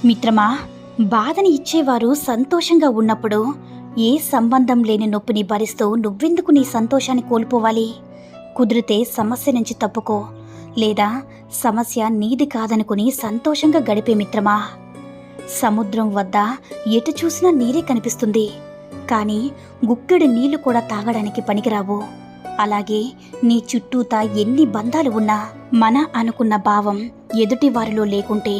మిత్రమా, బాధని ఇచ్చేవారు సంతోషంగా ఉన్నప్పుడు ఏ సంబంధం లేని నొప్పిని భరిస్తూ నువ్వెందుకు నీ సంతోషాన్ని కోల్పోవాలి? కుదిరితే సమస్య నుంచి తప్పుకో, లేదా సమస్య నీది కాదనుకుని సంతోషంగా గడిపే మిత్రమా. సముద్రం వద్ద ఎటు చూసినా నీరే కనిపిస్తుంది, కానీ గుక్కెడు నీళ్లు కూడా తాగడానికి పనికిరావు. అలాగే నీ చుట్టూతా ఎన్ని బంధాలు ఉన్నా మన అనుకున్న భావం ఎదుటి వారిలో లేకుంటే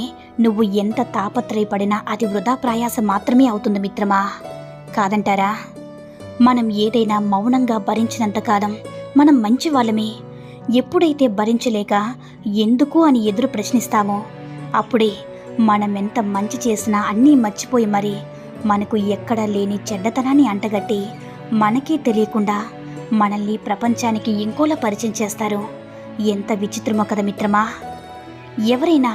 నువ్వు ఎంత తాపత్రయపడినా అది వృధా ప్రయాస మాత్రమే అవుతుంది మిత్రమా. కాదంటారా? మనం ఏదైనా మౌనంగా భరించినంతకాలం మనం మంచి వాళ్ళమే. ఎప్పుడైతే భరించలేక ఎందుకు అని ఎదురు ప్రశ్నిస్తామో అప్పుడే మనమెంత మంచి చేసినా అన్నీ మర్చిపోయి మరి మనకు ఎక్కడా లేని చెడ్డతనాన్ని అంటగట్టి మనకే తెలియకుండా మనల్ని ప్రపంచానికి ఇంకోలా పరిచయం చేస్తారు. ఎంత విచిత్రమో కదా మిత్రమా. ఎవరైనా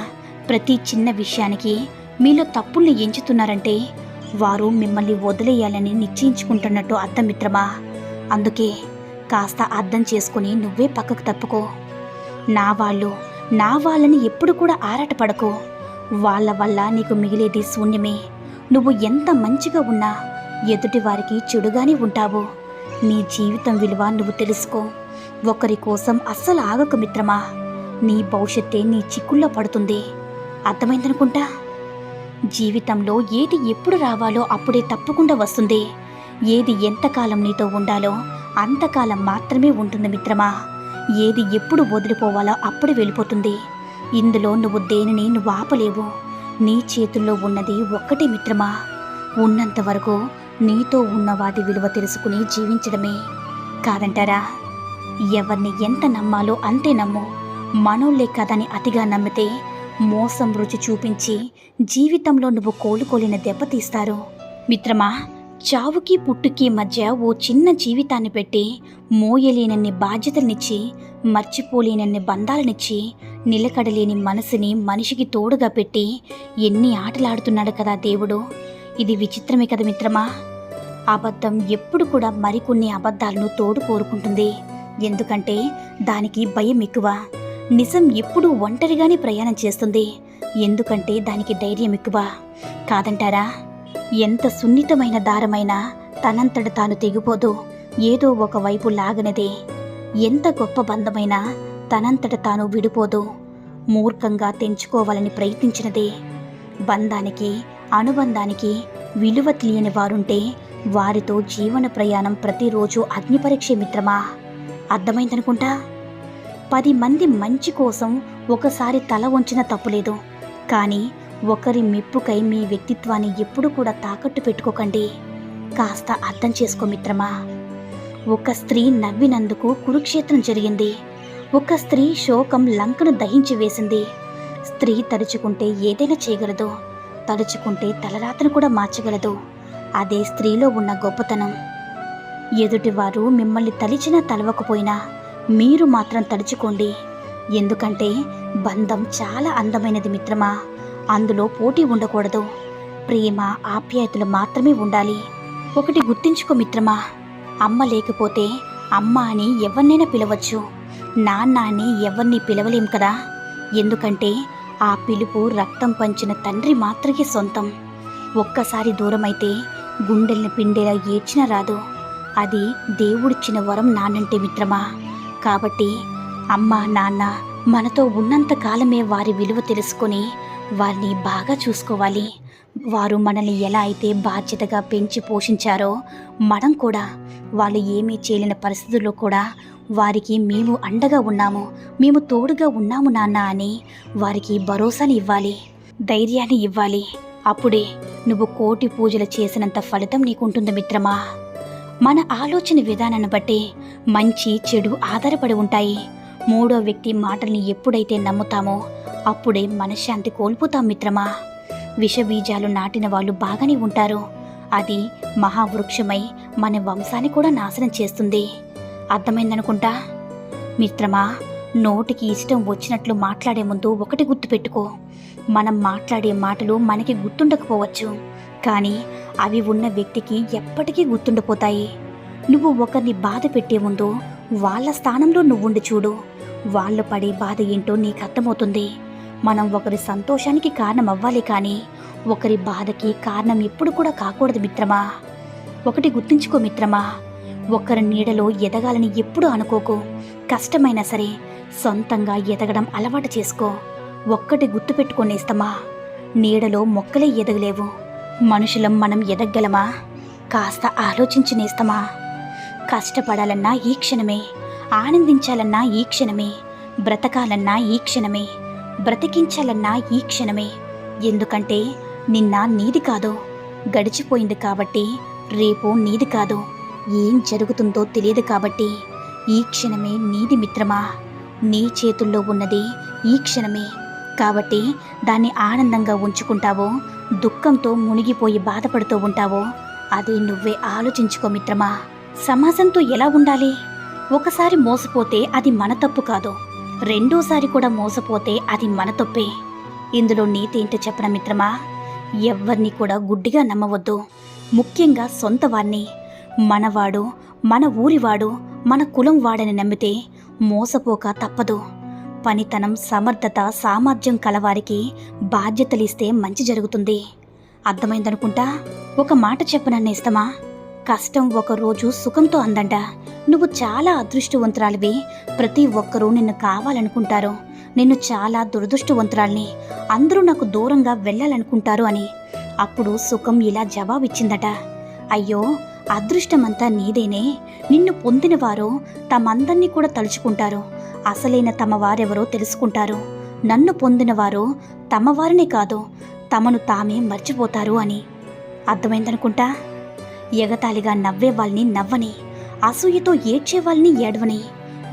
ప్రతి చిన్న విషయానికి మీలో తప్పుల్ని ఎంచుతున్నారంటే వారు మిమ్మల్ని వదిలేయాలని నిశ్చయించుకుంటున్నట్టు అర్థం మిత్రమా. అందుకే కాస్త అర్థం చేసుకుని నువ్వే పక్కకు తప్పుకో. నా వాళ్ళని ఎప్పుడు కూడా ఆరాటపడకు. వాళ్ళ వల్ల నీకు మిగిలేది శూన్యమే. నువ్వు ఎంత మంచిగా ఉన్నా ఎదుటి వారికి చెడుగానే ఉంటావు. నీ జీవితం విలువ నువ్వు తెలుసుకో. ఒకరి కోసం అస్సలు ఆగకు మిత్రమా. నీ భవిష్యత్తే నీ చిక్కుల్లో పడుతుంది. అర్థమైందనుకుంటా. జీవితంలో ఏది ఎప్పుడు రావాలో అప్పుడే తప్పకుండా వస్తుంది. ఏది ఎంతకాలం నీతో ఉండాలో అంతకాలం మాత్రమే ఉంటుంది మిత్రమా. ఏది ఎప్పుడు వదిలిపోవాలో అప్పుడు వెళ్ళిపోతుంది. ఇందులో నువ్వు దేనిని నువ్వు ఆపలేవు. నీ చేతుల్లో ఉన్నది ఒక్కటే మిత్రమా. ఉన్నంత వరకు నీతో ఉన్న వాటి విలువ తెలుసుకుని జీవించడమే. కాదంటారా? ఎవరిని ఎంత నమ్మాలో అంతే నమ్ము. మనోళ్ళే కదని అతిగా నమ్మితే మోసం రుచి చూపించి జీవితంలో నువ్వు కోలుకోలేని దెబ్బతీస్తారు. మిత్రమా, చావుకి పుట్టుకి మధ్య ఓ చిన్న జీవితాన్ని పెట్టి మోయలేనన్ని బాధ్యతలనిచ్చి మర్చిపోలేనన్ని బంధాలనిచ్చి నిలకడలేని మనసుని మనిషికి తోడుగా పెట్టి ఎన్ని ఆటలాడుతున్నాడు కదా దేవుడు. ఇది విచిత్రమే కదా మిత్రమా. అబద్ధం ఎప్పుడు కూడా మరికొన్ని అబద్ధాలను తోడు కోరుకుంటుంది. ఎందుకంటే దానికి భయం ఎక్కువ. నిజం ఎప్పుడూ ఒంటరిగానే ప్రయాణం చేస్తుంది. ఎందుకంటే దానికి ధైర్యం ఎక్కువ. కాదంటారా? ఎంత సున్నితమైన దారమైనా తనంతట తాను తెగిపోదు, ఏదో ఒకవైపు లాగనదే. ఎంత గొప్ప బంధమైనా తనంతట తాను విడిపోదు, మూర్ఖంగా తెంచుకోవాలని ప్రయత్నించినదే. బంధానికి అనుబంధానికి విలువ తెలియని వారుంటే వారితో జీవన ప్రయాణం ప్రతిరోజు అగ్నిపరీక్ష మిత్రమా. అర్థమైందనుకుంటా. 10 మంది మంచి కోసం ఒకసారి తల వంచిన తప్పులేదు, కానీ ఒకరి మెప్పుకై మీ వ్యక్తిత్వాన్ని ఎప్పుడు కూడా తాకట్టు పెట్టుకోకండి. కాస్త అర్థం చేసుకో మిత్రమా. ఒక స్త్రీ నవ్వినందుకు కురుక్షేత్రం జరిగింది. ఒక స్త్రీ శోకం లంకను దహించి వేసింది. స్త్రీ తలుచుకుంటే ఏదైనా చేయగలదు, తలుచుకుంటే తలరాతను కూడా మార్చగలదు. అదే స్త్రీలో ఉన్న గొప్పతనం. ఎదుటివారు మిమ్మల్ని తలిచినా తలవకపోయినా మీరు మాత్రం తలుచుకోండి. ఎందుకంటే బంధం చాలా అందమైనది మిత్రమా. అందులో పోటీ ఉండకూడదు. ప్రేమ ఆప్యాయతలు మాత్రమే ఉండాలి. ఒకటి గుర్తించుకో మిత్రమా, అమ్మ లేకపోతే అమ్మ అని ఎవరినైనా పిలవచ్చు, నాన్న అని ఎవరిని పిలవలేం కదా. ఎందుకంటే ఆ పిలుపు రక్తం పంచిన తండ్రి మాత్రమే సొంతం. ఒక్కసారి దూరమైతే గుండెల్ని పిండేలా ఏడ్చినా రాదు. అది దేవుడిచ్చిన వరం నాన్నంటే మిత్రమా. కాబట్టి అమ్మ నాన్న మనతో ఉన్నంత కాలమే వారి విలువ తెలుసుకొని వారిని బాగా చూసుకోవాలి. వారు మనల్ని ఎలా అయితే బాధ్యతగా పెంచి పోషించారో మనం కూడా వాళ్ళు ఏమీ చేయలేని పరిస్థితుల్లో కూడా వారికి మేము అండగా ఉన్నాము, మేము తోడుగా ఉన్నాము నాన్న అని వారికి భరోసాని ఇవ్వాలి, ధైర్యాన్ని ఇవ్వాలి. అప్పుడే నువ్వు కోటి పూజలు చేసినంత ఫలితం నీకుంటుంది మిత్రమా. మన ఆలోచన విధానాన్ని బట్టి మంచి చెడు ఆధారపడి ఉంటాయి. మూడో వ్యక్తి మాటల్ని ఎప్పుడైతే నమ్ముతామో అప్పుడే మనశ్శాంతి కోల్పోతాం మిత్రమా. విషబీజాలు నాటిన వాళ్ళు బాగానే ఉంటారు. అది మహావృక్షమై మన వంశాన్ని కూడా నాశనం చేస్తుంది. అర్థమైందనుకుంటా. మిత్రమా, నోటికి ఇష్టం వచ్చినట్లు మాట్లాడే ముందు ఒకటి గుర్తుపెట్టుకో. మనం మాట్లాడే మాటలు మనకి గుర్తుండకపోవచ్చు, కానీ అవి ఉన్న వ్యక్తికి ఎప్పటికీ గుర్తుండిపోతాయి. నువ్వు ఒకరిని బాధ పెట్టే ముందు వాళ్ళ స్థానంలో నువ్వుండి చూడు. వాళ్ళు పడే బాధ ఏంటో నీకు అర్థమవుతుంది. మనం ఒకరి సంతోషానికి కారణం అవ్వాలి, కానీ ఒకరి బాధకి కారణం ఎప్పుడు కూడా కాకూడదు మిత్రమా. ఒకటి గుర్తుంచుకో మిత్రమా, ఒకరి నీడలో ఎదగాలని ఎప్పుడూ అనుకోకు. కష్టమైనా సరే సొంతంగా ఎదగడం అలవాటు చేసుకో. ఒక్కటి గుర్తుపెట్టుకునేస్తమా, నీడలో మొక్కలే ఎదగలేవు. మనుషులం మనం ఎదగలమా? కాస్త ఆలోచించినేస్తమా. కష్టపడాలన్నా ఈ క్షణమే, ఆనందించాలన్నా ఈ క్షణమే, బ్రతకాలన్నా ఈ క్షణమే, బ్రతికించాలన్నా ఈ క్షణమే. ఎందుకంటే నిన్న నీది కాదు, గడిచిపోయింది కాబట్టి. రేపు నీది కాదు, ఏం జరుగుతుందో తెలియదు కాబట్టి. ఈ క్షణమే నీది మిత్రమా. నీ చేతుల్లో ఉన్నది ఈ క్షణమే కాబట్టి దాన్ని ఆనందంగా ఉంచుకుంటావో, దుఃఖంతో మునిగిపోయి బాధపడుతూ ఉంటావో అది నువ్వే ఆలోచించుకో మిత్రమా. సమాజంతో ఎలా ఉండాలి? ఒకసారి మోసపోతే అది మన తప్పు కాదు, రెండోసారి కూడా మోసపోతే అది మన తప్పే. ఇందులో నీతి ఏంటో చెప్పన మిత్రమా, ఎవ్వరిని కూడా గుడ్డిగా నమ్మవద్దు. ముఖ్యంగా సొంత వారిని. మనవాడు, మన ఊరివాడు, మన కులం వాడని నమ్మితే మోసపోక తప్పదు. పనితనం, సమర్థత, సామర్థ్యం కలవారికి బాధ్యతలిస్తే మంచి జరుగుతుంది. అర్థమైందనుకుంటా. ఒక మాట చెప్పనన్నేస్తమా, కష్టం ఒకరోజు సుఖంతో అందంట. నువ్వు చాలా అదృష్టవంతురాలివి. ప్రతి ఒక్కరూ నిన్ను కావాలనుకుంటారు. నిన్ను చాలా దురదృష్టవంతురాల్ని, అందరూ నాకు దూరంగా వెళ్ళాలనుకుంటారు అని. అప్పుడు సుఖం ఇలా జవాబిచ్చిందట, అయ్యో అదృష్టమంతా నీదేనే. నిన్ను పొందినవారు తమందరినీ కూడా తలుచుకుంటారు. అసలైన తమ వారెవరో తెలుసుకుంటారు. నన్ను పొందినవారు తమవారినే కాదు, తమను తామే మర్చిపోతారు అని. అర్థమైందనుకుంటా. ఎగతాళిగా నవ్వే వాళ్ళని నవ్వని, అసూయతో ఏడ్చే వాళ్ళని ఏడవని.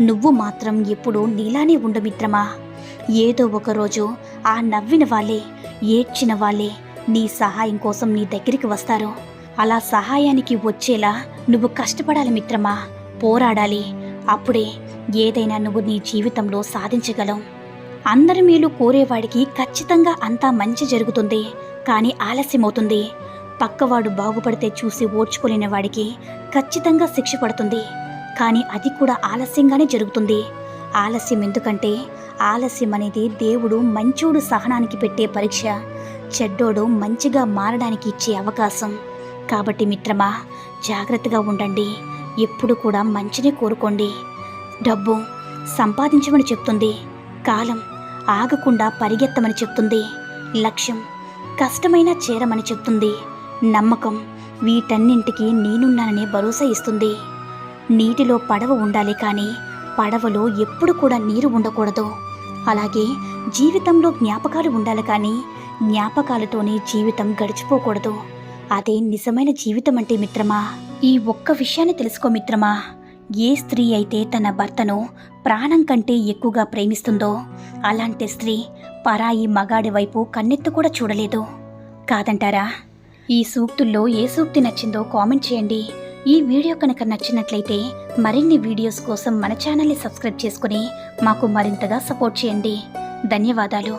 నువ్వు మాత్రం ఎప్పుడూ నీలానే ఉండు మిత్రమా. ఏదో ఒకరోజు ఆ నవ్విన వాళ్ళే, ఏడ్చిన వాళ్ళే నీ సహాయం కోసం నీ దగ్గరికి వస్తారు. అలా సహాయానికి వచ్చేలా నువ్వు కష్టపడాలి మిత్రమా, పోరాడాలి. అప్పుడే ఏదైనా నువ్వు నీ జీవితంలో సాధించగలవు. అందరి మేలు కోరేవాడికి ఖచ్చితంగా అంతా మంచి జరుగుతుంది, కానీ ఆలస్యమవుతుంది. పక్కవాడు బాగుపడితే చూసి ఓర్చుకోలేని వాడికి ఖచ్చితంగా శిక్ష పడుతుంది, కానీ అది కూడా ఆలస్యంగానే జరుగుతుంది. ఆలస్యం ఎందుకంటే ఆలస్యం అనేది దేవుడు మంచోడు సహనానికి పెట్టే పరీక్ష, చెడ్డోడు మంచిగా మారడానికి ఇచ్చే అవకాశం. కాబట్టి మిత్రమా, జాగ్రత్తగా ఉండండి. ఎప్పుడు కూడా మంచిని కోరుకోండి. డబ్బు సంపాదించమని చెప్తుంది, కాలం ఆగకుండా పరిగెత్తమని చెప్తుంది, లక్ష్యం కష్టమైనా చేరమని చెప్తుంది, నమ్మకం వీటన్నింటికి నేనున్నాననే భరోసా ఇస్తుంది. నీటిలో పడవ ఉండాలి, కానీ పడవలో ఎప్పుడు కూడా నీరు ఉండకూడదు. అలాగే జీవితంలో జ్ఞాపకాలు ఉండాలి, కానీ జ్ఞాపకాలతోనే జీవితం గడిచిపోకూడదు. అదే నిజమైన జీవితం అంటే మిత్రమా. ఈ ఒక్క విషయాన్ని తెలుసుకో మిత్రమా. ఏ స్త్రీ అయితే తన భర్తను ప్రాణం కంటే ఎక్కువగా ప్రేమిస్తుందో అలాంటి స్త్రీ పరాయి మగాడి వైపు కన్నెత్తు కూడా చూడలేదు. కాదంటారా? ఈ సూక్తుల్లో ఏ సూక్తి నచ్చిందో కామెంట్ చేయండి. ఈ వీడియో కనుక నచ్చినట్లయితే మరిన్ని వీడియోస్ కోసం మన ఛానల్ని సబ్స్క్రైబ్ చేసుకుని మాకు మరింతగా సపోర్ట్ చేయండి. ధన్యవాదాలు.